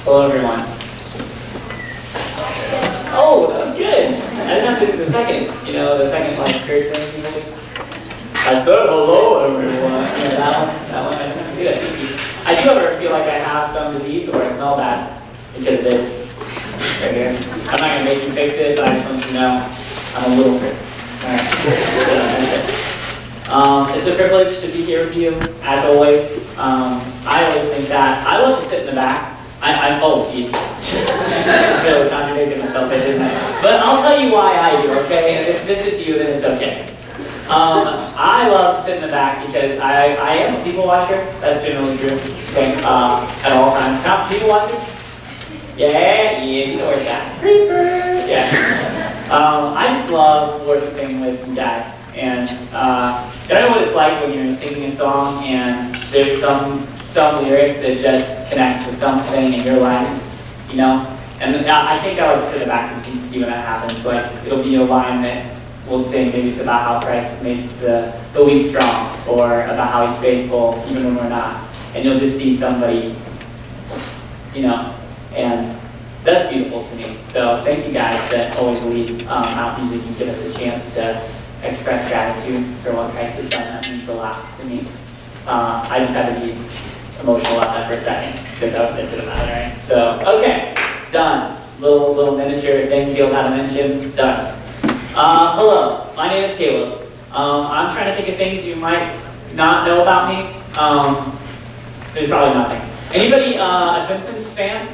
Hello, everyone. Oh, that was good. I didn't have to do the second. You know, the second like church thing. I said hello, everyone. Yeah, that one. I didn't have to do that. Thank you. I do ever feel like I have some disease or I smell bad because of this right here. I'm not gonna make you fix it, but I just want you to know I'm a little bit. All right. It's a privilege to be here with you, as always. I always think that I love to sit in the back. Oh, geez. Just really contradicting myself, didn't I? But I'll tell you why I do, okay? And if this is you, then it's okay. I love to sit in the back because I am a people watcher. That's generally true, okay? At all times. Not people watcher? Yeah, you know where it's at. Yeah. I just love worshiping with you guys. And I don't know what it's like when you're singing a song and there's some lyric that just connects with something in your life, you know? And I think I like to sit in the back and just see when that happens. Like, it'll be a line that we'll sing, maybe it's about how Christ makes the weak strong, or about how he's faithful even when we're not. And you'll just see somebody, you know, and that's beautiful to me. So thank you guys that always lead out music and give us a chance to express gratitude for what Christ has done. That means a lot to me. I just had to be emotional about that for a second because I was thinking about it, right? So, okay, done. Little miniature thing Caleb had to mention, done. Hello, my name is Caleb. I'm trying to think of things you might not know about me. There's probably nothing. Anybody a Simpsons fan?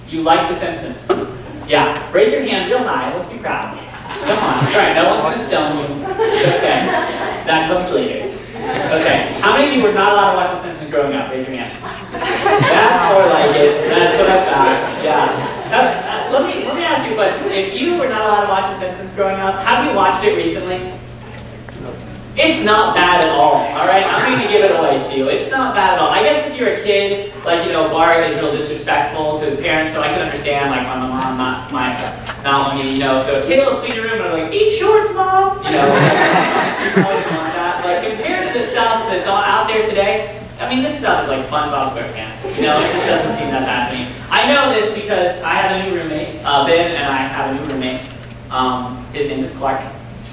You like The Simpsons? Yeah, raise your hand real high, let's be proud. Come on, it's alright, no one's gonna stone you. It's okay, that comes later. Okay, how many of you were not allowed to watch The Simpsons growing up? Raise your hand. That's more like it, that's what I thought, yeah. Let me ask you a question. If you were not allowed to watch The Simpsons growing up, have you watched it recently? It's not bad at all, alright? I'm going to give it away to you. It's not bad at all. I guess if you're a kid, like, you know, Bart is real disrespectful to his parents, so I can understand, like, my mom, not me, you know. So a kid will clean your room and I'm like, eat shorts, Mom! You know, she probably didn't want that. Like, compared to the stuff that's all out there today, I mean, this stuff is like SpongeBob SquarePants. You know, it just doesn't seem that bad to me. I know this because I have a new roommate, Ben, and I have a new roommate. His name is Clark,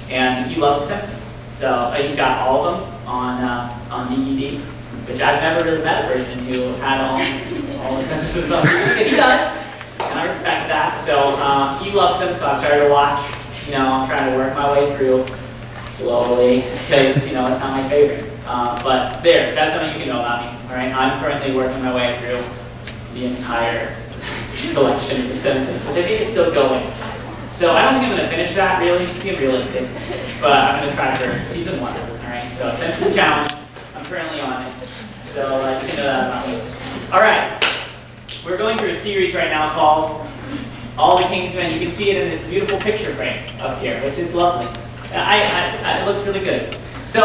and he loves The Simpsons. So he's got all of them on DVD, which I've never really met a person who had all the Simpsons on DVD. And he does, and I respect that. So he loves them, so I've started to watch. You know, I'm trying to work my way through slowly because, you know, it's not my favorite. But there, that's something you can know about me. All right, I'm currently working my way through the entire collection of The Simpsons, which I think is still going. So I don't think I'm going to finish that, really, just being realistic. But I'm going to try for season 1. All right, so Simpsons Challenge, I'm currently on it. So you can know that about me. All right, we're going through a series right now called All the King's Men. You can see it in this beautiful picture frame up here, which is lovely. It looks really good. So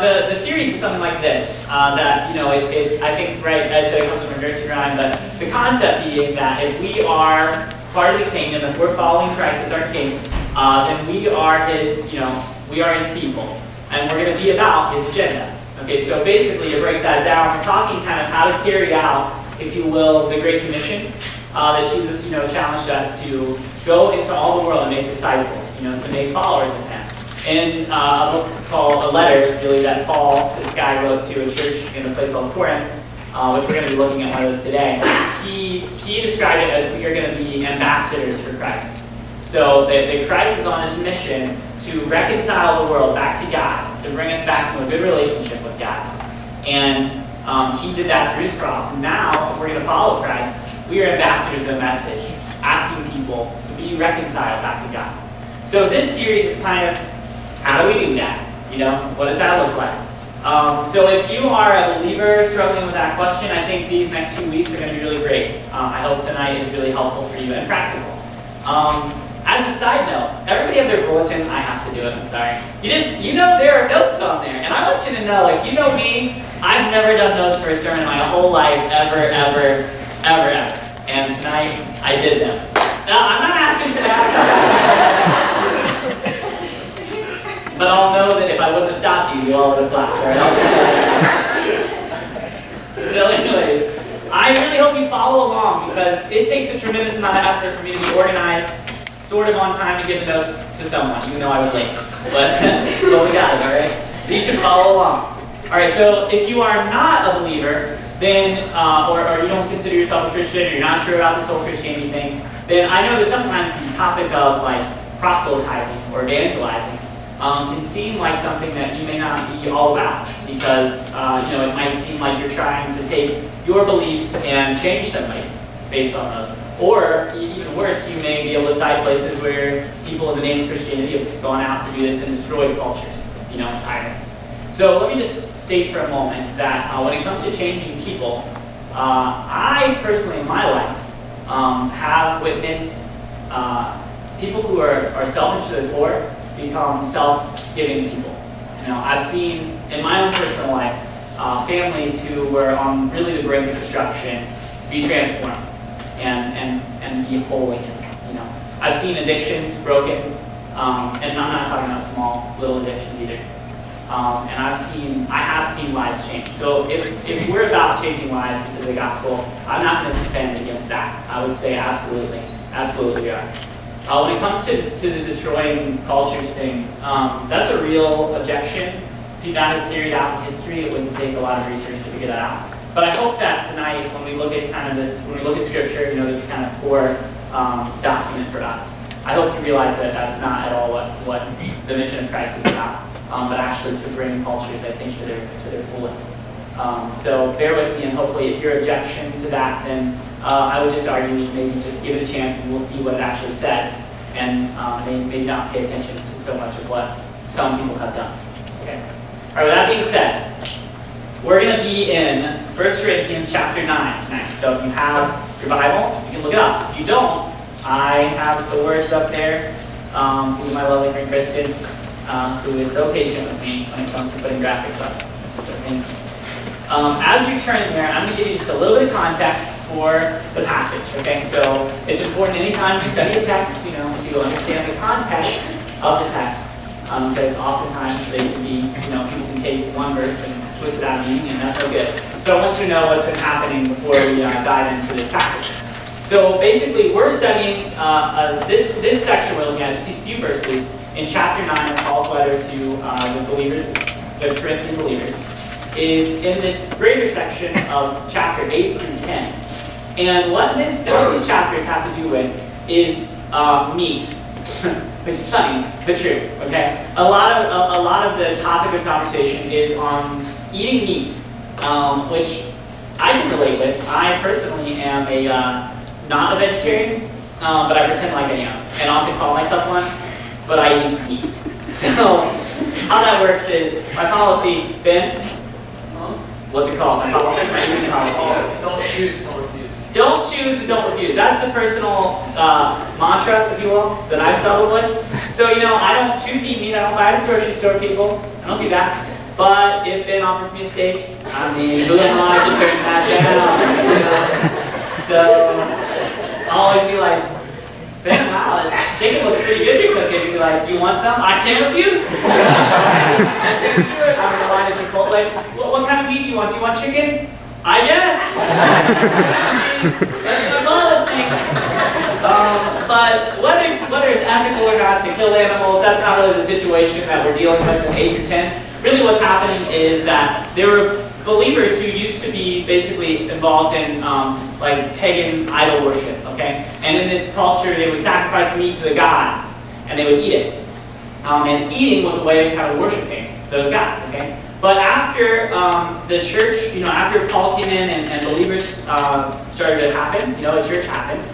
the series is something like this, that, you know, I think, right, I'd say it comes from a nursery rhyme, but the concept being that if we are part of the kingdom, if we're following Christ as our king, then we are his, you know, we are his people, and we're going to be about his agenda. Okay, so basically, to break that down, we're talking kind of how to carry out, if you will, the Great Commission that Jesus, you know, challenged us to go into all the world and make disciples, you know, to make followers of him. In a book called A Letter, really, that Paul, this guy, wrote to a church in a place called Corinth, which we're going to be looking at one of those today. He described it as we are going to be ambassadors for Christ. So that Christ is on this mission to reconcile the world back to God, to bring us back to a good relationship with God. And he did that through his cross. Now, if we're going to follow Christ, we are ambassadors of the message, asking people to be reconciled back to God. So this series is kind of, how do we do that? You know, what does that look like? So if you are a believer struggling with that question, I think these next few weeks are going to be really great. I hope tonight is really helpful for you and practical. As a side note, everybody have their bulletin. I have to do it, I'm sorry. You know there are notes on there. And I want you to know, if you know me, I've never done notes for a sermon in my whole life, ever. And tonight, I did them. Now, I'm not asking for that. But I'll know that if I wouldn't have stopped you, you all would have clapped, right? So anyways, I I really hope you follow along because it takes a tremendous amount of effort for me to be organized, sort of on time to give the notes to someone, even though I was late. But we got it, all right? So you should follow along. All right, so if you are not a believer, then, or you don't consider yourself a Christian, or you're not sure about this whole Christianity thing, then I know that sometimes the topic of like proselytizing or evangelizing can seem like something that you may not be all about because you know, it might seem like you're trying to take your beliefs and change somebody based on those. Or even worse, you may be able to cite places where people in the name of Christianity have gone out to do this and destroyed cultures, you know, entirely. So let me just state for a moment that when it comes to changing people, I personally in my life have witnessed people who are selfish to the core become self-giving people. You know, I've seen in my own personal life families who were on really the brink of destruction be transformed and be whole again. You know, I've seen addictions broken, and I'm not talking about small little addictions either. And I have seen lives change. So if we're about changing lives because of the gospel, I'm not going to defend against that. I would say absolutely, absolutely we are. When it comes to the destroying cultures thing, that's a real objection. That is carried out in history. It wouldn't take a lot of research to figure that out. But I hope that tonight, when we look at kind of this, when we look at Scripture, you know, this kind of core document for us, I hope you realize that that's not at all what the mission of Christ is about. But actually to bring cultures, I think, to their fullest. So bear with me, and hopefully if your objection to that, then I would just argue maybe just give it a chance and we'll see what it actually says, and maybe not pay attention to so much of what some people have done. Okay. All right, with that being said, we're going to be in 1 Corinthians chapter 9 tonight. So if you have your Bible, you can look it up. If you don't, I have the words up there through my lovely friend Kristen, who is so patient with me when it comes to putting graphics up. So thank you. As you turn there, I'm going to give you just a little bit of context for the passage. Okay, so it's important anytime you study a text, you know, to understand the context of the text, because oftentimes they can be, you know, people can take one verse and twist it out of meaning, and that's no good. So I want you to know what's been happening before we dive into this passage. So basically, we're studying this section we're looking at, just these few verses, in chapter 9 of Paul's letter to the believers, the Corinthian believers, is in this greater section of chapter 8 through 10. And what these chapters have to do with is meat, which is funny, but true. Okay, a lot of the topic of conversation is on eating meat, which I can relate with. I personally am not a vegetarian, but I pretend like I am, and often call myself one. But I eat meat. So how that works is my policy, Ben. What's it called? My policy. My eating policy. Don't choose, don't refuse. Don't choose, but don't refuse. That's a personal mantra, if you will, that I've settled with. So you know, I don't choose to eat meat. I don't buy at the grocery store, people. I don't do that. But if Ben offers me a steak, I mean, who am I to turn that down? You know? So I'll always be like, Ben, wow, the chicken looks pretty good you're cooking. You'd be like, you want some? I can't refuse. I'm in the line at Chipotle. What kind of meat do you want? Do you want chicken? I guess. That's my policy. But whether it's ethical or not to kill animals, that's not really the situation that we're dealing with in 8 through 10. Really what's happening is that there were believers who used to be basically involved in like pagan idol worship, okay? And in this culture, they would sacrifice meat to the gods, and they would eat it. And eating was a way of kind of worshiping those gods, okay? But after the church, you know, after Paul came in and believers started to happen, you know, a church happened,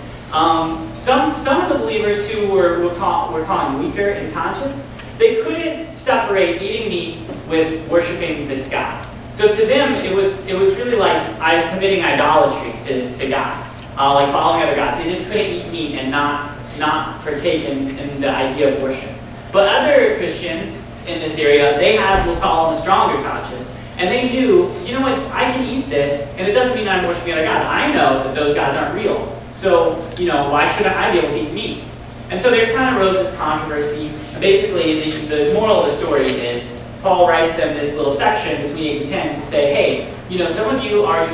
some of the believers who were calling weaker in conscience, they couldn't separate eating meat with worshiping this God. So to them, it was really like committing idolatry to God, like following other gods. They just couldn't eat meat and not partake in the idea of worship. But other Christians in this area, they had, we'll call them a stronger conscience, and they knew, you know what, I can eat this, and it doesn't mean I'm worshiping other gods. I know that those gods aren't real. So, you know, why shouldn't I be able to eat meat? And so there kind of rose this controversy. Basically, the moral of the story is Paul writes them this little section between 8 and 10 to say, hey, some of you, are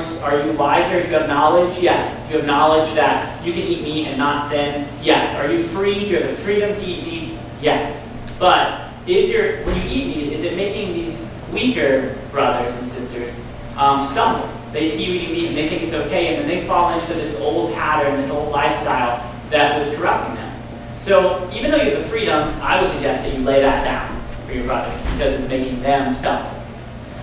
you wiser? Do you have knowledge? Yes. Do you have knowledge that you can eat meat and not sin? Yes. Are you free? Do you have the freedom to eat meat? Yes. But when you eat meat, is it making these weaker brothers and sisters stumble? They see you eating meat and they think it's okay, and then they fall into this old pattern, this old lifestyle that was corrupting them. So even though you have the freedom, I would suggest that you lay that down for your brothers because it's making them stumble.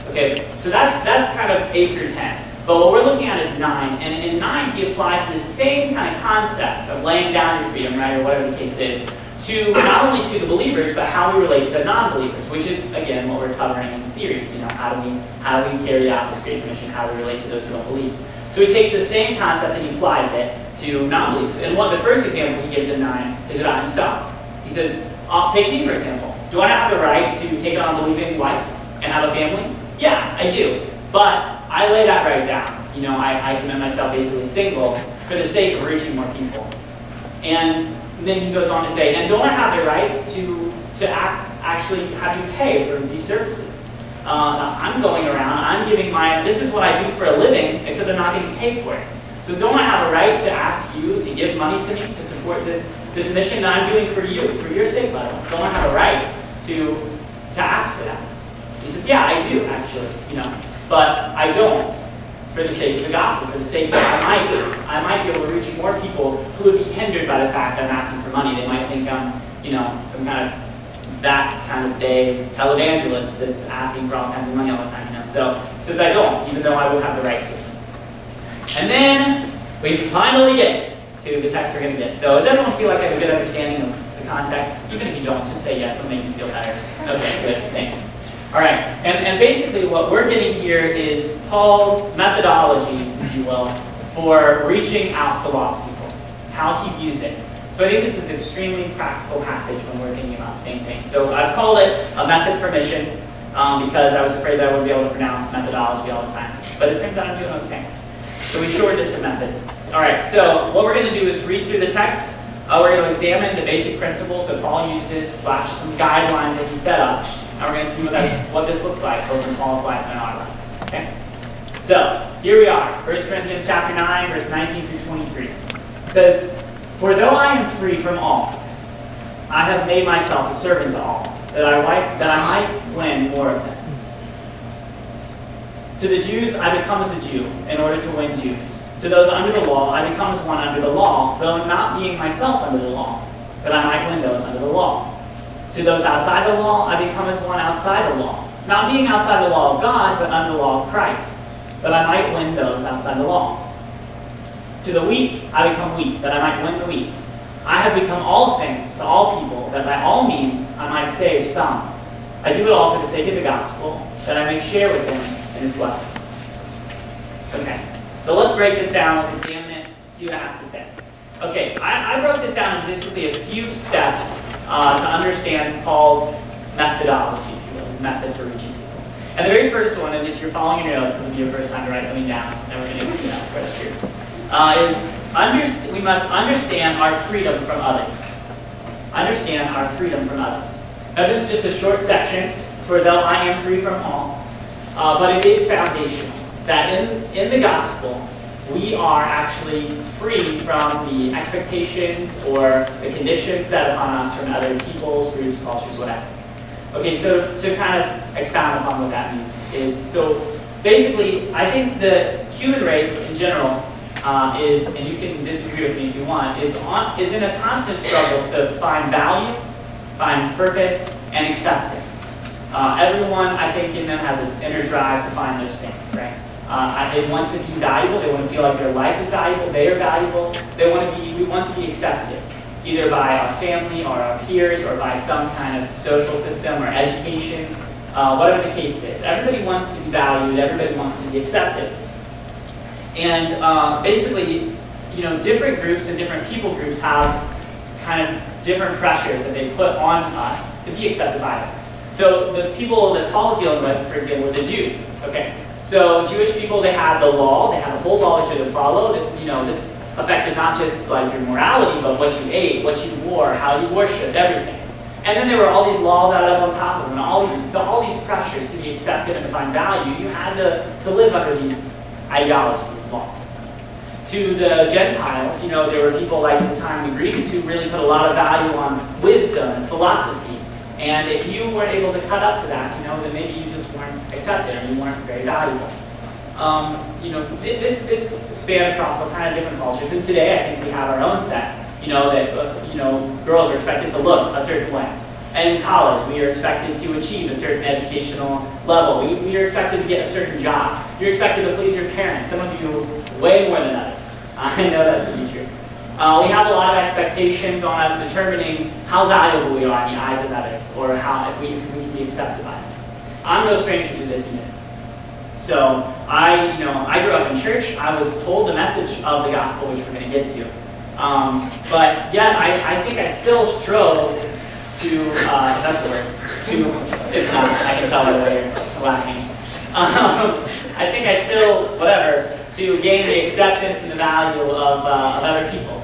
Okay, so that's kind of 8 through 10. But what we're looking at is 9, and in 9 he applies the same kind of concept of laying down your freedom, right, or whatever the case is, to not only to the believers, but how we relate to the non-believers, which is, again, what we're covering in the series. How do we carry out this Great Commission? How do we relate to those who don't believe? So he takes the same concept and he applies it to non-believers. And the first example he gives in 9 is about himself. He says, take me for example. Do I have the right to take on a believing wife and have a family? Yeah, I do. But I lay that right down. I commit myself basically single for the sake of reaching more people. And then he goes on to say, and don't I have the right to actually have you pay for these services? I'm going around, I'm giving this is what I do for a living, except I'm not getting paid for it. So don't I have a right to ask you to give money to me to support this mission that I'm doing for you, for your sake, by the way? Don't I have a right to ask for that? He says, yeah, I do, actually, but I don't for the sake of the gospel, for the sake that I might be able to reach more people who would be hindered by the fact that I'm asking for money. They might think I'm, some kind of that kind of day televangelist that's asking for all kinds of money all the time, So he says I don't, even though I would have the right to. And then we finally get to the text we're going to get. So does everyone feel like they have a good understanding of the context? Even if you don't, just say yes, it'll make you feel better. Okay, good, thanks. All right, and basically what we're getting here is Paul's methodology, if you will, for reaching out to lost people, how he views it. So I think this is an extremely practical passage when we're thinking about the same thing. So I've called it a method for mission because I was afraid that I wouldn't be able to pronounce methodology all the time. But it turns out I'm doing okay. So we shortened it to method. All right, so what we're going to do is read through the text. We're going to examine the basic principles that Paul uses, / some guidelines that he set up. And we're going to see what this looks like, both in Paul's life and our life. Okay? So, here we are. 1 Corinthians chapter 9, verse 19 through 23. It says, "For though I am free from all, I have made myself a servant to all, that I might win more of them. To the Jews I become as a Jew, in order to win Jews. To those under the law I become as one under the law, though not being myself under the law, that I might win those under the law. To those outside the law, I become as one outside the law, not being outside the law of God, but under the law of Christ, that I might win those outside the law. To the weak, I become weak, that I might win the weak. I have become all things to all people, that by all means I might save some. I do it all for the sake of the gospel, that I may share with him in his blessing." Okay, so let's break this down, let's examine it, see what it has to say. Okay, I broke this down into basically a few steps to understand Paul's methodology, if you will, his method for reaching people. And the very first one, and if you're following your notes, this will be your first time to write something down, and we're going to right up here, is we must understand our freedom from others. Understand our freedom from others. Now this is just a short section, for though I am free from all, but it is foundational, that in the gospel, we are actually free from the expectations or the conditions set upon us from other peoples, groups, cultures, whatever. Okay, so to kind of expound upon what that means is, so basically, I think the human race in general is, and you can disagree with me if you want, is in a constant struggle to find value, find purpose, and acceptance. Everyone, I think, in them has an inner drive to find those things, right? They want to be valuable. They want to feel like their life is valuable. They are valuable. We want to be accepted, either by our family or our peers or by some kind of social system or education, whatever the case is. Everybody wants to be valued. Everybody wants to be accepted. And basically, different groups and different people groups have kind of different pressures that they put on us to be accepted by them. So the people that Paul is dealing with, for example, were the Jews. Okay. So Jewish people, they had the law, they had a whole law they should have followed. This affected not just like your morality, but what you ate, what you wore, how you worshipped, everything. And then there were all these laws added up on top of them, and all these pressures to be accepted and to find value. You had to live under these ideologies as laws. To the Gentiles, there were people like at the time the Greeks who really put a lot of value on wisdom and philosophy. And if you weren't able to cut up to that, then maybe you just weren't accepted or you weren't very valuable. This spanned across all kind of different cultures. And today, I think we have our own set. Girls are expected to look a certain way. And in college, we are expected to achieve a certain educational level. We are expected to get a certain job. You're expected to please your parents. Some of you way more than others. I know that to be true. We have a lot of expectations on us determining how valuable we are in the eyes of others, or if we can be accepted by them. I'm no stranger to this either. So I grew up in church. I was told the message of the gospel, which we're going to get to. But yet, I think I still strove to, that's the word, it's not, I can tell by the way you're laughing. I think I still, to gain the acceptance and the value of other people.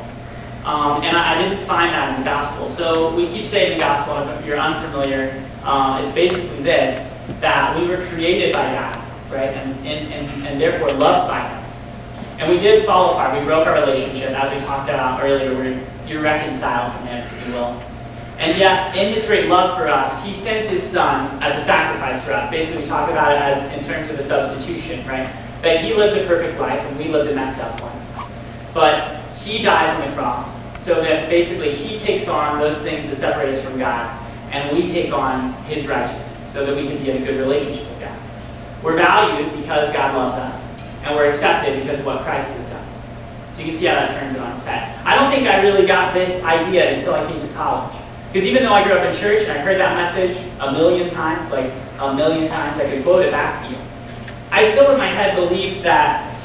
And I didn't find that in the gospel. So we keep saying the gospel, if you're unfamiliar, it's basically this, that we were created by God, right, and therefore loved by Him. And we did fall apart. We broke our relationship, as we talked about earlier. We're irreconciled from Him, if you will. And yet, in His great love for us, He sends His Son as a sacrifice for us. Basically, we talk about it as in terms of a substitution, right? That He lived a perfect life and we lived a messed up one. But He dies on the cross, so that basically He takes on those things that separate us from God, and we take on His righteousness, so that we can be in a good relationship with God. We're valued because God loves us. And we're accepted because of what Christ has done. So you can see how that turns it on its head. I don't think I really got this idea until I came to college. Because even though I grew up in church and I heard that message a million times, I could quote it back to you, I still in my head believed that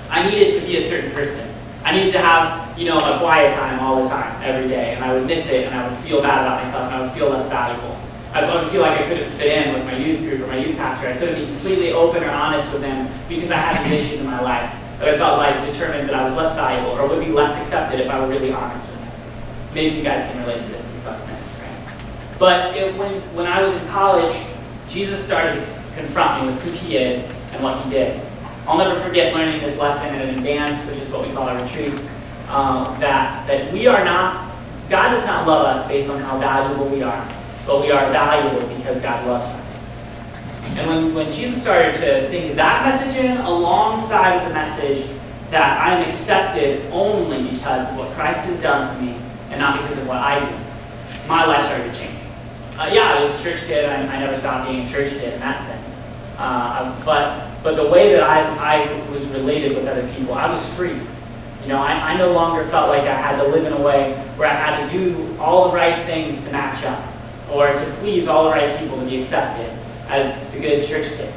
I needed to be a certain person. I needed to have, a quiet time all the time, every day, and I would miss it, and I would feel bad about myself, and I would feel less valuable. I would feel like I couldn't fit in with my youth group or my youth pastor. I couldn't be completely open or honest with them because I had these issues in my life that I felt like determined that I was less valuable or would be less accepted if I were really honest with them. Maybe you guys can relate to this in some sense, right? But when I was in college, Jesus started to confront me with who He is and what He did. I'll never forget learning this lesson in an advance, which is what we call our retreats, that we are not, God does not love us based on how valuable we are. But we are valuable because God loves us. And when Jesus started to sing that message in alongside of the message that I'm accepted only because of what Christ has done for me and not because of what I do, my life started to change. I was a church kid. I never stopped being a church kid in that sense. But the way that I was related with other people, I was free. I no longer felt like I had to live in a way where I had to do all the right things to match up, or to please all the right people to be accepted as the good church kid.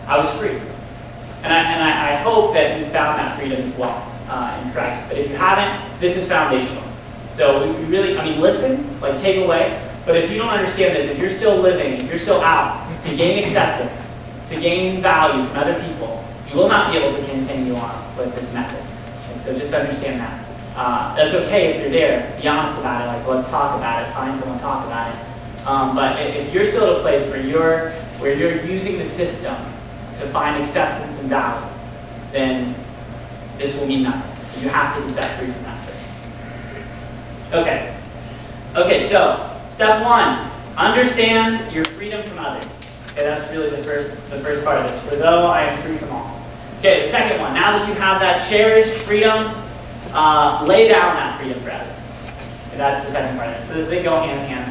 I was free. And I hope that you found that freedom as well in Christ. But if you haven't, this is foundational. So we really, listen, take away. But if you don't understand this, if you're still living, if you're still out to gain acceptance, to gain value from other people, you will not be able to continue on with this method. And so just understand that. That's okay if you're there. Be honest about it. Let's talk about it. Find someone to talk about it. But if you're still at a place where you're using the system to find acceptance and value, then this will mean nothing. You have to be set free from that first. Okay, so step one, understand your freedom from others. Okay, that's really the first part of this. For though I am free from all. Okay, the second one, now that you have that cherished freedom, lay down that freedom for others. Okay, that's the second part of it. So they go hand in hand.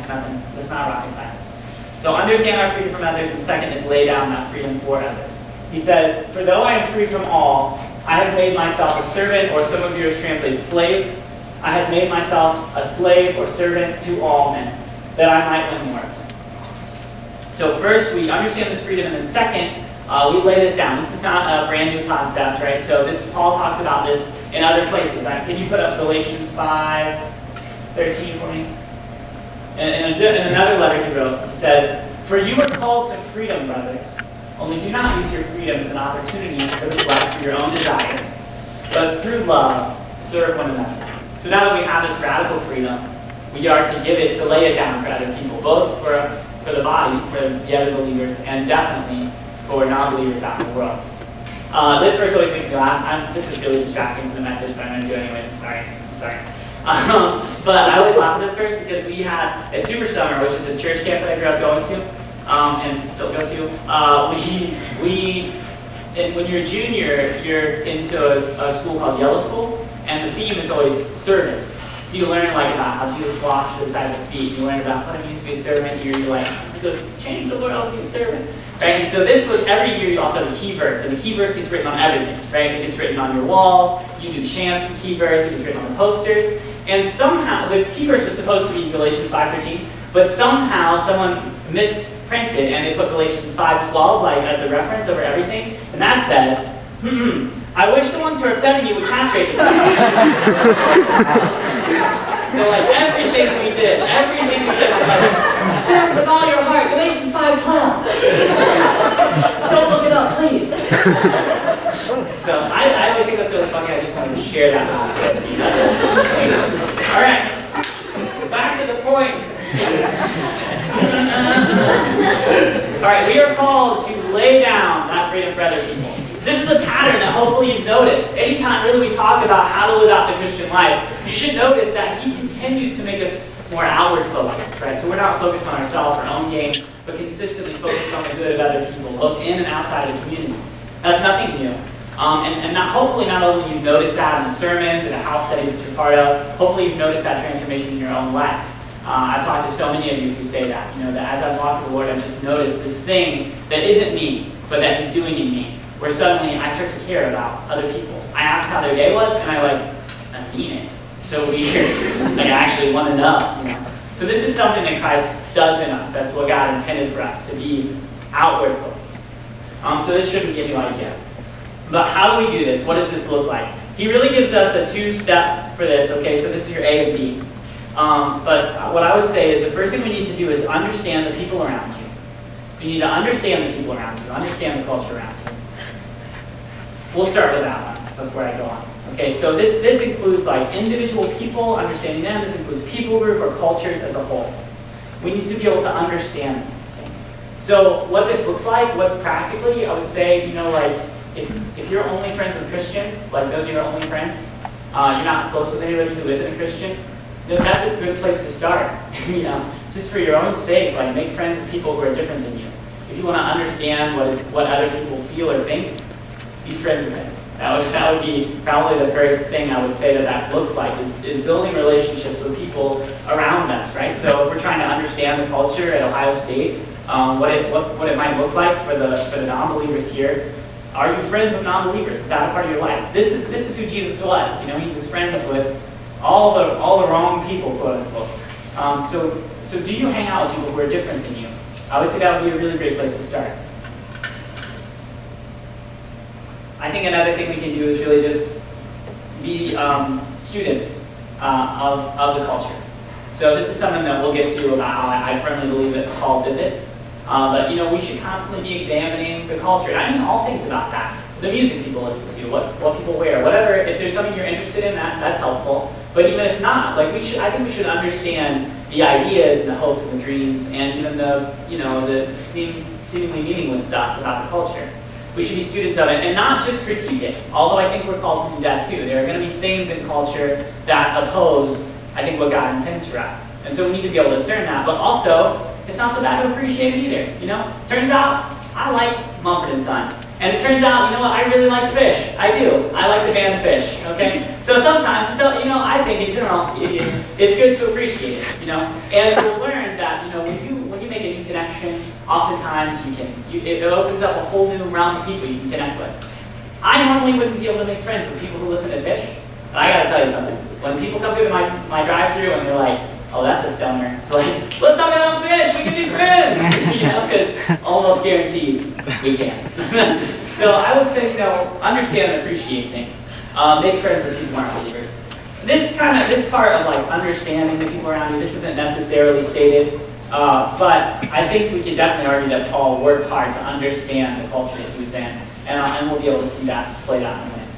It's not rocket science. So understand our freedom from others, and the second is lay down that freedom for others. He says, for though I am free from all, I have made myself a servant, or some of yours translate slave. I have made myself a slave or servant to all men, that I might win more of them. So first, we understand this freedom, and then second, we lay this down. This is not a brand new concept, right? So Paul talks about this in other places. Right? Can you put up Galatians 5:13 for me? In another letter he wrote, he says, for you are called to freedom, brothers. Only do not use your freedom as an opportunity to live life for your own desires, but through love, serve one another. So now that we have this radical freedom, we are to give it, to lay it down for other people, both for the body, for the other believers, and definitely for non-believers out in the world. This verse always makes me laugh. This is really distracting from the message, but I'm going to do it anyway. I'm sorry. But I always laugh at this verse because we had, at Super Summer, which is this church camp that I grew up going to, and still go to, when you're a junior, you're into a school called Yellow School, and the theme is always service. So you learn like about how Jesus washed the disciples' feet. You learn about what it means to be a servant. You're like, I'm going to change the world, be a servant. Right? And so this was, every year you also have a key verse, and the key verse gets written on everything. Right? It gets written on your walls. You do chants with key verse. It gets written on the posters. And somehow, the key verse was supposed to be Galatians 5:13, but somehow someone misprinted and they put Galatians 5:12 like as the reference over everything, and that says, I wish the ones who are upsetting you would castrate themselves. So like everything we did was like, serve with all your heart, Galatians 5:12. Don't look it up, please. So I always think that's really funny. I just wanted to share that with you. All right, back to the point. All right, we are called to lay down that freedom for other people. This is a pattern that hopefully you've noticed. Anytime really we talk about how to live out the Christian life, you should notice that he continues to make us more outward focused, right? So we're not focused on ourselves, our own gain, but consistently focused on the good of other people, both in and outside of the community. That's nothing new. And hopefully not only you've noticed that in the sermons or the house studies that you're part of, hopefully you've noticed that transformation in your own life. I've talked to so many of you who say that, that as I've walked with the Lord, I've just noticed this thing that isn't me, but that He's doing in me, where suddenly I start to care about other people. I ask how their day was, and I mean it. It's so weird. I actually want to know. So this is something that Christ does in us. That's what God intended for us, to be outward focused. So this shouldn't give you an idea. But how do we do this? What does this look like? He really gives us a two-step for this. Okay, so this is your A and B. But what I would say is the first thing we need to do is understand the people around you. So you need to understand the people around you, understand the culture around you. We'll start with that one before I go on. Okay, so this includes like individual people, understanding them. This includes people group or cultures as a whole. We need to be able to understand them. Okay? So what this looks like, what practically, I would say, like if you're only friends with Christians, like those are your only friends, you're not close with anybody who isn't a Christian, then that's a good place to start. Just for your own sake, like make friends with people who are different than you. If you want to understand what other people feel or think, be friends with them. That would be probably the first thing I would say that looks like is building relationships with people around us, right? So if we're trying to understand the culture at Ohio State, what it might look like for the non-believers here. Are you friends with non-believers? Is that a part of your life? This is who Jesus was. He was friends with all the wrong people, quote unquote. So do you hang out with people who are different than you? I would say that would be a really great place to start. I think another thing we can do is really just be students of the culture. So this is something that we'll get to about how I firmly believe that Paul did this. But we should constantly be examining the culture. I mean all things about that. The music people listen to, what people wear, whatever. If there's something you're interested in, that's helpful. But even if not, I think we should understand the ideas and the hopes and the dreams and even the seemingly meaningless stuff about the culture. We should be students of it and not just critique it. Although I think we're called to do that too. There are going to be things in culture that oppose, I think, what God intends for us. And so we need to be able to discern that. But also, it's not so bad to appreciate it either. Turns out, I like Mumford & Sons. And it turns out, I really like Fish. I do. I like the band Fish, okay? So sometimes, I think in general, it's good to appreciate it, And you'll learn that, when you make a new connection, oftentimes it opens up a whole new realm of people you can connect with. I normally wouldn't be able to make friends with people who listen to Fish. But I gotta tell you something. When people come through my drive-thru and they're like, oh, that's a stoner. It's like, let's talk about Fish, we can be friends! Because almost guaranteed we can. So I would say, understand and appreciate things. Make friends with people who aren't believers. This part of understanding the people around you, this isn't necessarily stated, but I think we can definitely argue that Paul worked hard to understand the culture that he was in, and we'll be able to see that played out in a minute.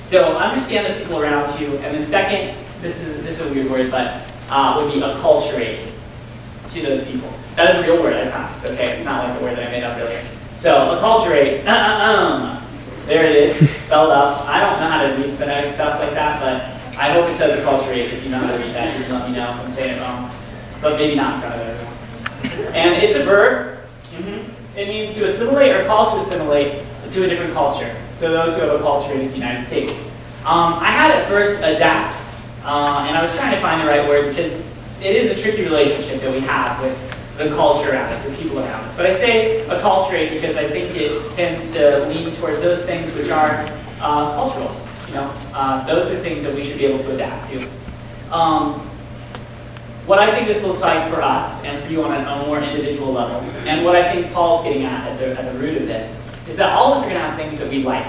So understand the people around you, and then second, this is a weird word, but would be acculturate to those people. That is a real word, I promise, okay? It's not like the word that I made up earlier. So, acculturate, there it is, spelled up. I don't know how to read phonetic stuff like that, but I hope it says acculturate. If you know how to read that, you can let me know if I'm saying it wrong. But maybe not in front of everyone. And it's a verb. It means to assimilate or cause to assimilate to a different culture. So those who have acculturated the United States. I had at first adapt, and I was trying to find the right word because it is a tricky relationship that we have with the culture around us, or people around us. But I say acculturate because I think it tends to lean towards those things which are cultural. You know, those are things that we should be able to adapt to. What I think this looks like for us and for you on a more individual level, and what I think Paul's getting at the root of this, is that all of us are going to have things that we like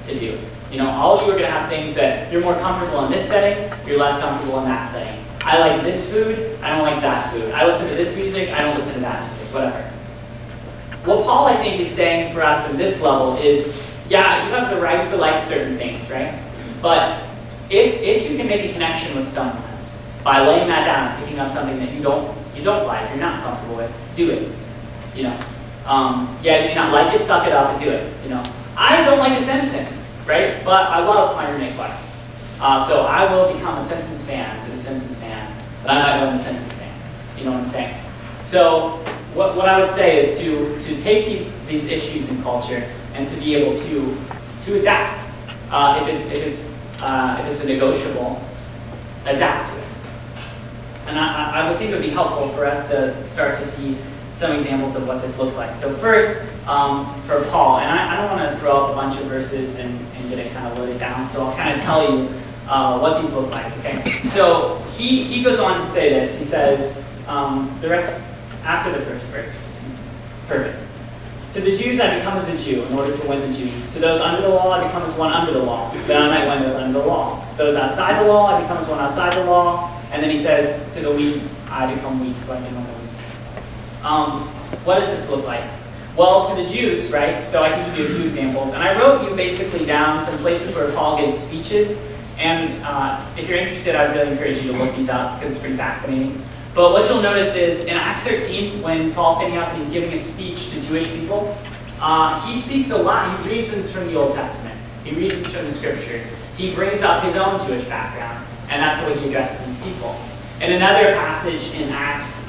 to do. You know, all of you are going to have things that you're more comfortable in this setting, you're less comfortable in that setting. I like this food, I don't like that food. I listen to this music, I don't listen to that music, whatever. What Paul, I think, is saying for us at this level is, yeah, you have the right to like certain things, right? But if you can make a connection with someone by laying that down and picking up something that you don't like, you're not comfortable with, do it. You know, yeah, you may not like it, suck it up and do it. You know, I don't like The Simpsons, right? But I love My Roommate Clark. So I will become a Simpsons fan to the Simpsons fan, but I might become a Simpsons fan. You know what I'm saying? So what I would say is to take these issues in culture and to be able to adapt. If it's a negotiable, adapt to it. And I would think it would be helpful for us to start to see some examples of what this looks like. So first, for Paul, and I don't want to throw up a bunch of verses and get it kind of loaded down, so I'll kind of tell you what these look like, okay? So he goes on to say this. He says, the rest, after the first verse, perfect. To the Jews I become as a Jew in order to win the Jews. To those under the law I become as one under the law, that I might win those under the law. Those outside the law I become as one outside the law. And then he says, to the weak I become weak, so I can win the weak. What does this look like? Well, to the Jews, right, so I can give you a few examples. And I wrote you basically down some places where Paul gives speeches. And if you're interested, I'd really encourage you to look these up because it's pretty fascinating. But what you'll notice is in Acts 13, when Paul's standing up and he's giving a speech to Jewish people, he speaks a lot. He reasons from the Old Testament. He reasons from the Scriptures. He brings up his own Jewish background, and that's the way he addresses these people. In another passage in Acts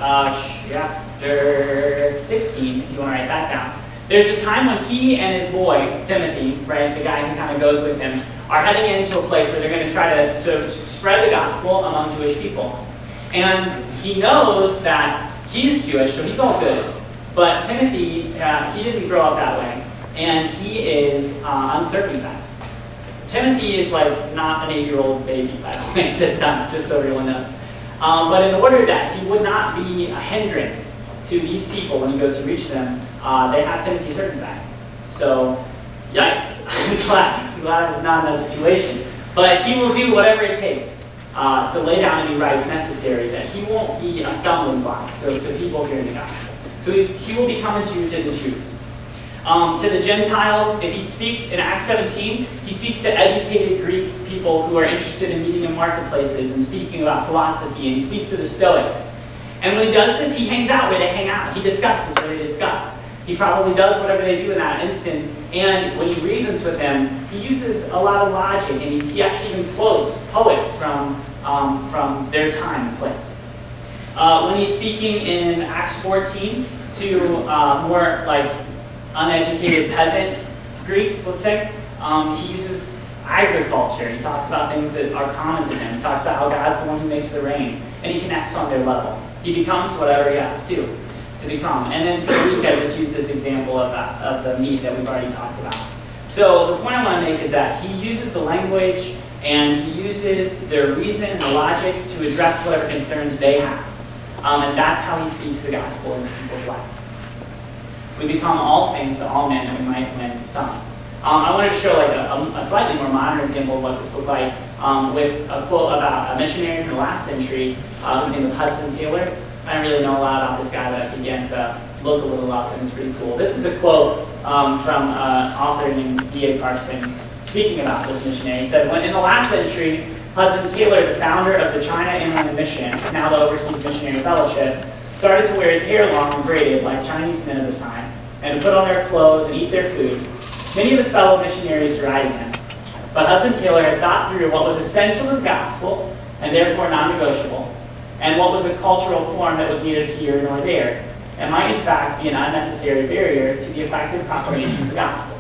chapter 16, if you want to write that down, there's a time when he and his boy, Timothy, right, the guy who kind of goes with him, are heading into a place where they're going to try to spread the gospel among Jewish people. And he knows that he's Jewish, so he's all good. But Timothy, he didn't grow up that way, and he is uncircumcised. Timothy is like not an 8-year-old baby, by the way, this time, just so everyone knows. But in order that he would not be a hindrance to these people when he goes to reach them, they have Timothy circumcised. So, yikes. I'm glad I was not in that situation. But he will do whatever it takes to lay down any rights necessary, that he won't be a stumbling block to people hearing the gospel. So he will become a Jew to the Jews. To the Gentiles, if he speaks in Acts 17, he speaks to educated Greek people who are interested in meeting in marketplaces and speaking about philosophy, and he speaks to the Stoics. And when he does this, he hangs out where they hang out. He discusses where they discuss. He probably does whatever they do in that instance, and when he reasons with them, he uses a lot of logic, and he actually even quotes poets from their time and place. When he's speaking in Acts 14 to more like uneducated peasant Greeks, let's say, he uses agriculture. He talks about things that are common to him. He talks about how God's the one who makes the rain, and he connects on their level. He becomes whatever he has to become. And then for the week, I just used this example of the meat that we've already talked about. So the point I want to make is that he uses the language and he uses their reason and the logic to address whatever concerns they have. And that's how he speaks the gospel into people's life. We become all things to all men, and we might win some. I wanted to show like a slightly more modern example of what this looked like with a quote about a missionary from the last century whose name was Hudson Taylor. I don't really know a lot about this guy, but I began to look a little up, and it's pretty cool. This is a quote from an author named D.A. Carson speaking about this missionary. He said, "When in the last century, Hudson Taylor, the founder of the China Inland Mission, now the Overseas Missionary Fellowship, started to wear his hair long and braided like Chinese men of the time, and to put on their clothes and eat their food. Many of his fellow missionaries derided him. But Hudson Taylor had thought through what was essential to the gospel, and therefore non-negotiable, and what was a cultural form that was neither here nor there, and might in fact be an unnecessary barrier to the effective proclamation of the gospel.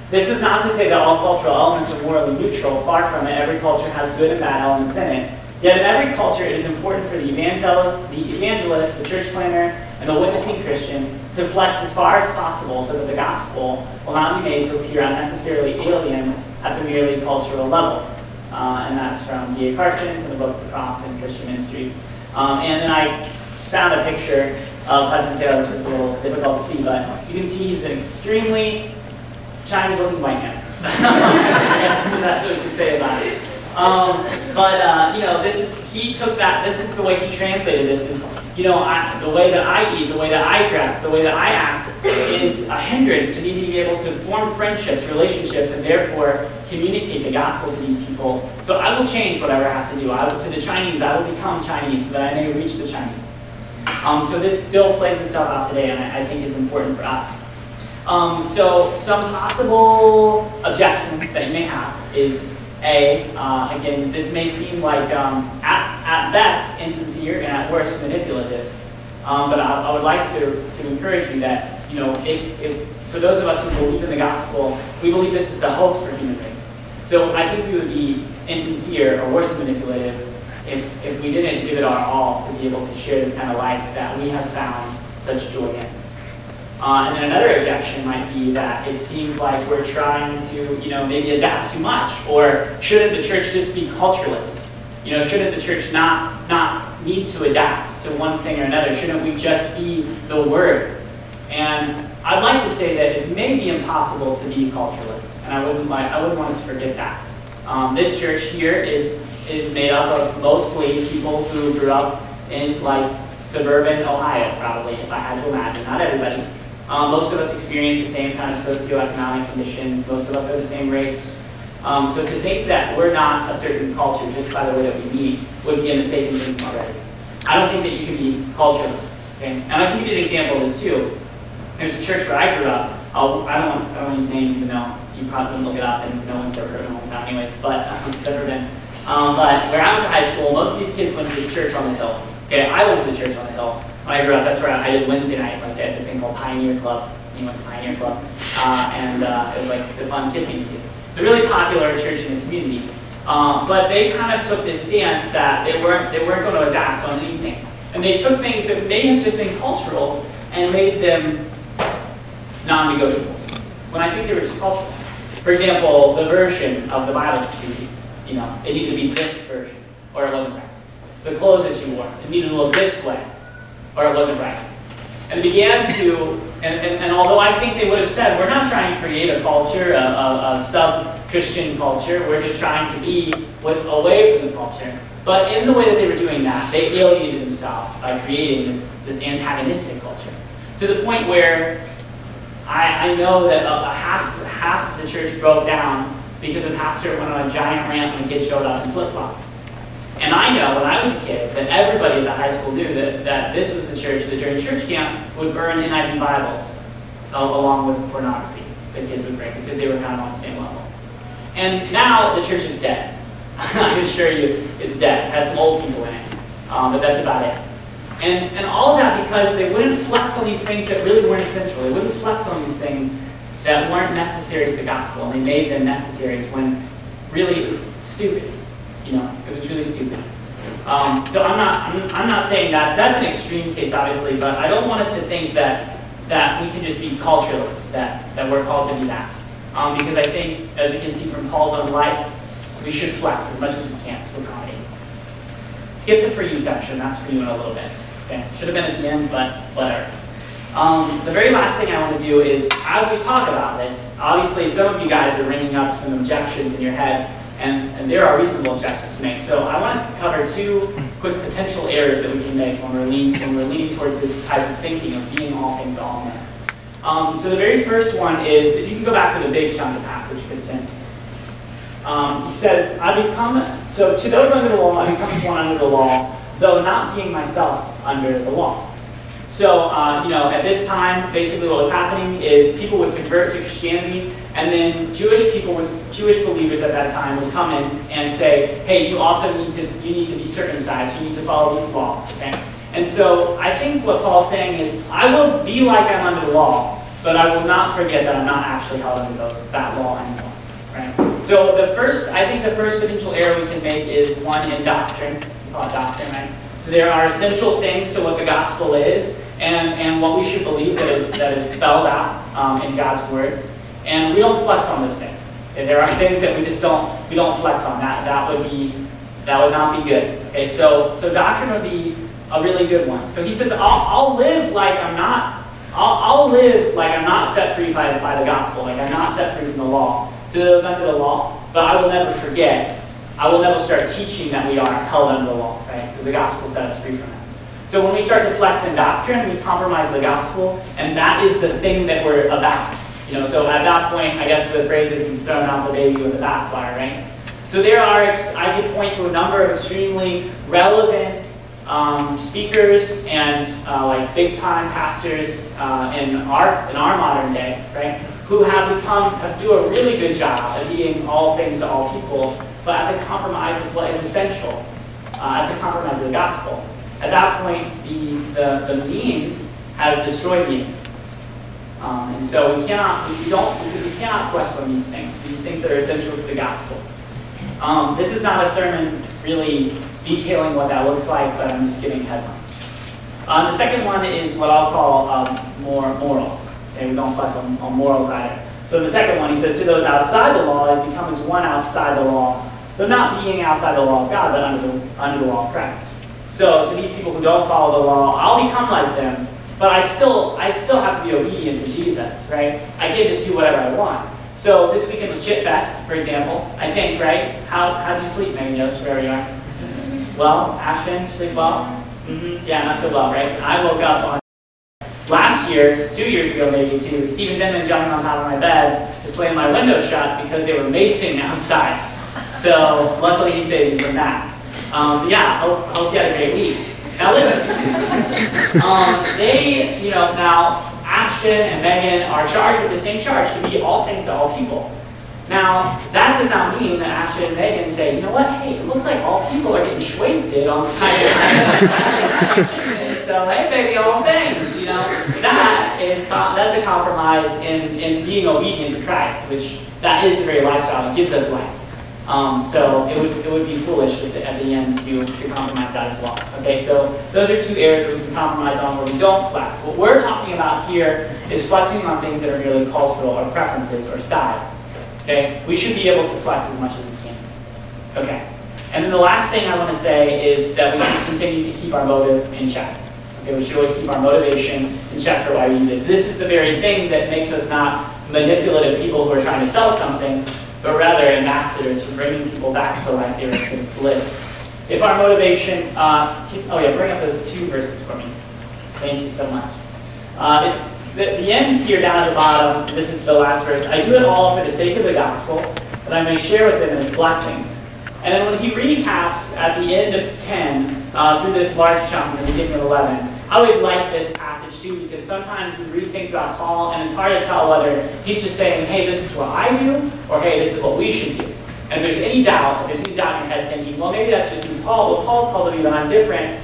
This is not to say that all cultural elements are morally neutral. Far from it. Every culture has good and bad elements in it. Yet in every culture, it is important for the evangelist, the church planner, and the witnessing Christian to flex as far as possible so that the gospel will not be made to appear unnecessarily alien at the merely cultural level. And that's from D.A. Carson, from the book The Cross and Christian Ministry. And then I found a picture of Hudson Taylor, which is a little difficult to see, but you can see he's an extremely Chinese-looking white man. That's the best that we can say about it. You know, he took that, this is the way he translated this, is, you know, the way that I eat, the way that I dress, the way that I act is a hindrance to me being able to form friendships, relationships, and therefore communicate the gospel to these people. So I will change whatever I have to do. To the Chinese, I will become Chinese so that I may reach the Chinese. So this still plays itself out today, and I think is important for us. So some possible objections that you may have is, again, this may seem like, at best, insincere and at worst, manipulative. But I would like to encourage you that, you know, if for those of us who believe in the gospel, we believe this is the hope for human race. So I think we would be insincere or worse, manipulative if we didn't give it our all to be able to share this kind of life that we have found such joy in. And then another objection might be that it seems like we're trying to, you know, maybe adapt too much, or shouldn't the church just be culturalist? You know, shouldn't the church not need to adapt to one thing or another? Shouldn't we just be the Word? And I'd like to say that it may be impossible to be culturalist, and I wouldn't want us to forget that. This church here is made up of mostly people who grew up in like suburban Ohio, probably, if I had to imagine. Not everybody. Most of us experience the same kind of socioeconomic conditions. Most of us are the same race. So to think that we're not a certain culture just by the way that we meet would be a mistaken thinking already. I don't think that you can be culturalist. Okay? And I can give you an example of this too. There's a church where I grew up. I don't want to use names, even though you probably wouldn't look it up and no one's ever heard of my hometown anyways, but it's never been. But where I went to high school, most of these kids went to this church on the hill. Okay, I went to the church on the hill. When I grew up, that's where I did Wednesday night. Like they had this thing called Pioneer Club. You went to Pioneer Club, and it was like the fun kid thing to do. It's a really popular church in the community, but they kind of took this stance that they weren't going to adapt on anything, and they took things that may have just been cultural and made them non-negotiables. When I think they were just cultural. For example, the version of the Bible that you read, you know, it needed to be this version, or it wasn't right. The clothes that you wore, it needed to look this way, or it wasn't right. And they began to, and although I think they would have said, we're not trying to create a culture, a sub-Christian culture, we're just trying to be away from the culture. But in the way that they were doing that, they alienated themselves by creating this antagonistic culture. To the point where I know that half of the church broke down because the pastor went on a giant rant when the kids showed up in flip-flops. And I know when I was a kid that everybody at the high school knew that this was the church that during church camp would burn NIV Bibles along with pornography that kids would bring because they were kind of on the same level. And now the church is dead. I can assure you it's dead. It has some old people in it, but that's about it. And all of that because they wouldn't flex on these things that really weren't essential. They wouldn't flex on these things that weren't necessary to the gospel, and they made them necessary when really it was stupid. You know, it was really stupid. So I'm not saying that that's an extreme case, obviously, but I don't want us to think that we can just be culturalists, that we're called to be that. Because I think, as we can see from Paul's own life, we should flex as much as we can to accommodate. Skip the for you section. That's for you in a little bit. Okay, should have been at the end, but whatever. The very last thing I want to do is, as we talk about this, obviously some of you guys are ringing up some objections in your head. And there are reasonable objections to make. So I want to cover two quick potential errors that we can make when we're leaning towards this type of thinking of being all things to all men. So the very first one is, if you can go back to the big chunk of passage, Kristen. He says, so to those under the law, I become as one under the law, though not being myself under the law. So, at this time, basically what was happening is people would convert to Christianity, and then Jewish believers at that time would come in and say, hey, you also need to be circumcised, you need to follow these laws, okay? And so I think what Paul's saying is, I will be like I'm under the law, but I will not forget that I'm not actually held under that law anymore, right? So I think the first potential error we can make is one in doctrine. We call it doctrine, right? So there are essential things to what the gospel is, and what we should believe that is spelled out in God's word. And we don't flex on those things. Okay? There are things that we don't flex on. That would not be good. Okay, so doctrine would be a really good one. So he says, I'll live like I'm not. I'll live like I'm not set free by the gospel, like I'm not set free from the law to those under the law. But I will never forget. I will never start teaching that we are held under the law, right? Because the gospel set us free from that. So when we start to flex in doctrine, we compromise the gospel, and that is the thing that we're about. So at that point, I guess the phrase is you've thrown out the baby with the bathwater, right? So I could point to a number of extremely relevant speakers and like big-time pastors in our modern day, right? Who have do a really good job of being all things to all people, but at the compromise of what is essential, at the compromise of the gospel. At that point, the means has destroyed the ends. And so we cannot flex on these things that are essential to the gospel. This is not a sermon really detailing what that looks like, but I'm just giving a headline. The second one is what I'll call more morals. Okay, we don't flex on morals either. So the second one, he says, to those outside the law, it becomes one outside the law, though not being outside the law of God, but under the law of Christ. So to these people who don't follow the law, I'll become like them, but I still have to be obedient to Jesus, right? I can't just do whatever I want. So this weekend was Chit Fest, for example, I think, right? How'd you sleep, Megan Yost, wherever you are? Well, Ashton, sleep well? Yeah, not so well, right? I woke up on last year, 2 years ago maybe too, Stephen Denman jumping on top of my bed to slam my window shut because they were macing outside. So luckily he saved me from that. So yeah, hope you had a great week. Now listen, now Ashton and Megan are charged with the same charge to be all things to all people. Now, that does not mean that Ashton and Megan say, you know what, hey, it looks like all people are getting wasted on Friday night. So, hey, baby, all things, that's a compromise in being obedient to Christ, which that is the very lifestyle. It gives us life. So it would be foolish at the end to compromise that as well. Okay, so those are two areas where we can compromise on where we don't flex. What we're talking about here is flexing on things that are merely cultural or preferences or styles. Okay, we should be able to flex as much as we can. Okay, and then the last thing I want to say is that we should continue to keep our motive in check. Okay, we should always keep our motivation in check for why we do this. This is the very thing that makes us not manipulative people who are trying to sell something, but rather ambassadors for bringing people back to the life they were to live. If our motivation, bring up those two verses for me. Thank you so much. The end here down at the bottom, this is the last verse. I do it all for the sake of the gospel, that I may share with them in his blessing. And then when he recaps at the end of 10, through this large chunk in the beginning of 11, I always like this passage too, because sometimes we read things about Paul, and it's hard to tell whether he's just saying, hey, this is what I do, or hey, this is what we should do. And if there's any doubt in your head thinking, well, maybe that's just who Paul, well, Paul's called to be, but I'm different,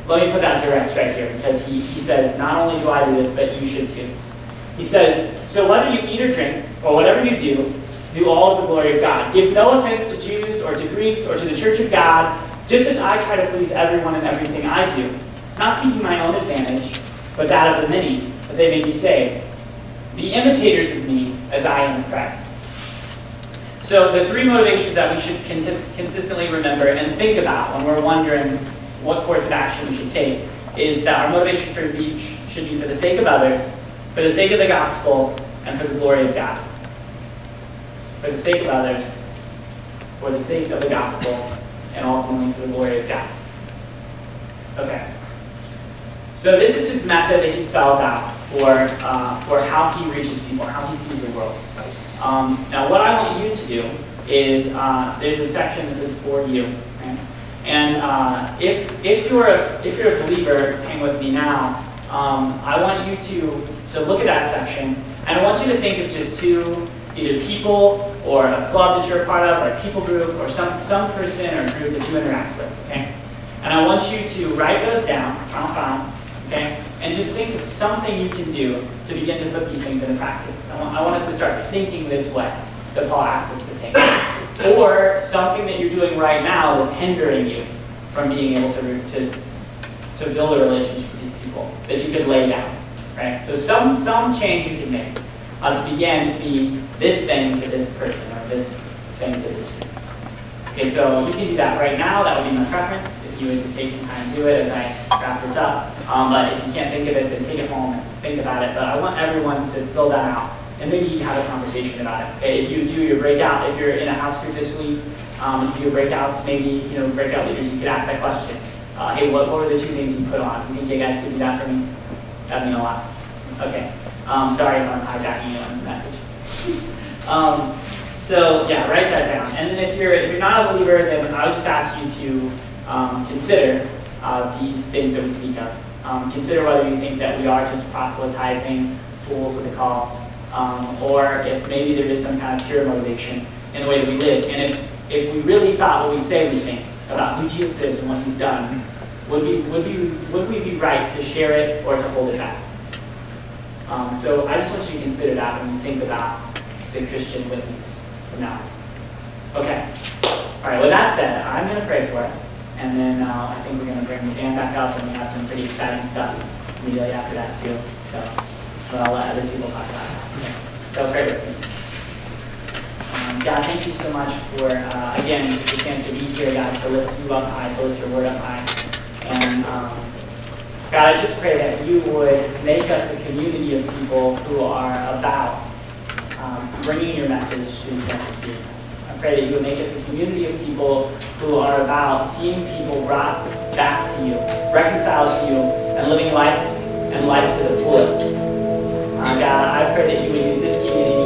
let me put that to rest right here, because he says, not only do I do this, but you should too. He says, so whether you eat or drink, or whatever you do all of the glory of God. Give no offense to Jews, or to Greeks, or to the church of God, just as I try to please everyone in everything I do, not seeking my own advantage, but that of the many, that they may be saved. Be imitators of me, as I am of Christ. So the three motivations that we should consistently remember and think about when we're wondering what course of action we should take is that our motivation should be for the sake of others, for the sake of the gospel, and for the glory of God. For the sake of others, for the sake of the gospel, and ultimately for the glory of God. Okay. So this is his method that he spells out for how he reaches people, how he sees the world. Now what I want you to do is there's a section that says for you. Right? And if you're a believer, hang with me now. I want you to look at that section, and I want you to think of just two, either people or a club that you're a part of, or a people group, or some person or group that you interact with. Okay? And I want you to write those down, okay? And just think of something you can do to begin to put these things into practice. I want us to start thinking this way that Paul asks us to think. Or something that you're doing right now that's hindering you from being able to build a relationship with these people that you could lay down. Right? So some change you can make to begin to be this thing to this person or this thing to this group. Okay, so you can do that right now. That would be my preference. If you would just take some time to do it as I wrap this up. But if you can't think of it, then take it home and think about it. But I want everyone to fill that out. And maybe you can have a conversation about it. Okay, if you do your breakout, if you're in a house group this week, if you do breakouts, maybe breakout leaders, you could ask that question. Hey, what were the two things you put on? You think you guys could do that for me? That'd mean a lot. Okay. Sorry if I'm hijacking anyone's message. So yeah, write that down. And then if you're not a believer, then I would just ask you to consider these things that we speak of. Consider whether you think that we are just proselytizing fools with a cause, or if maybe there is some kind of pure motivation in the way that we live. And if we really thought what we say we think about who Jesus is and what he's done, would we be right to share it or to hold it back? So I just want you to consider that when you think about the Christian witness from now. Okay. All right, with that said, I'm going to pray for us. And then I think we're going to bring Dan back up, and we have some pretty exciting stuff immediately after that too. So I'll let other people talk about it. Okay. So pray with me. God, thank you so much for, again, the chance to be here, God, to lift you up high, to lift your word up high. And God, I just pray that you would make us a community of people who are about bringing your message to the empty. I pray that you would make us a community of people who are about seeing people brought back to you, reconciled to you, and living life and life to the fullest. God, I pray that you would use this community